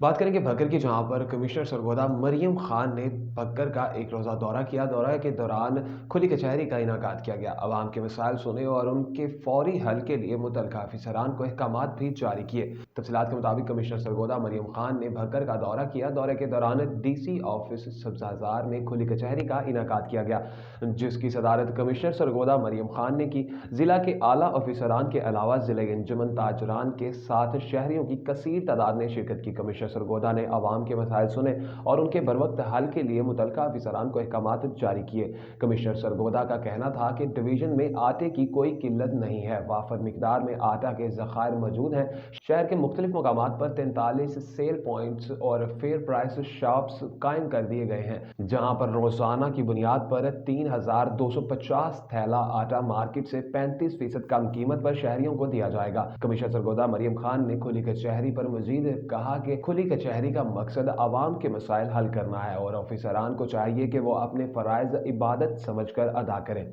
बात करेंगे भक्कर की, जहाँ पर कमिश्नर सरगोदा मरियम खान ने भक्कर का एक रोज़ा दौरा किया। दौरे के दौरान खुली कचहरी का इनेकाद किया गया। आवाम के मसाइल सुने और उनके फौरी हल के लिए मुतल्लिका अफसरान को अहकामात भी जारी किए। तफसीलात के मुताबिक कमिश्नर सरगोदा मरियम खान ने भक्कर का दौरा किया। दौरे के दौरान DC ऑफिस सब्जाजार में खुली कचहरी का इनेकाद किया गया, जिसकी सदारत कमिश्नर सरगोदा मरियम खान ने की। जिला के आला अफसरान के अलावा जिले अंजुमन ताजरान के साथ शहरियों की कसीर तादाद ने शिरकत की। कमिश्नर सरगोदा ने आवाम के मसाइल सुने और उनके बरवक्त हल के लिए मुतल्लिका अफसरान को अहकामात जारी किए। कमिश्नर सरगोदा का कहना था कि डिवीजन में आटे की कोई किल्लत नहीं है, वाफर मिकदार में आटा के ज़खायर मौजूद हैं। शहर के मुख्तलिफ मकामात पर 43 सेल पॉइंट्स और फेयर प्राइस शॉप्स कायम कर दिए गए हैं, जहां पर रोजाना की बुनियाद पर 3250 थैला आटा मार्केट से 35% कम कीमत पर शहरियों को दिया जाएगा। कमिश्नर सरगोदा मरियम खान ने खुली कचहरी पर मजीद कहा कि खुली कचहरी का मकसद आवाम के मसाइल हल करना है और अफसरान को चाहिए कि वो अपने फराइज इबादत समझकर अदा करें।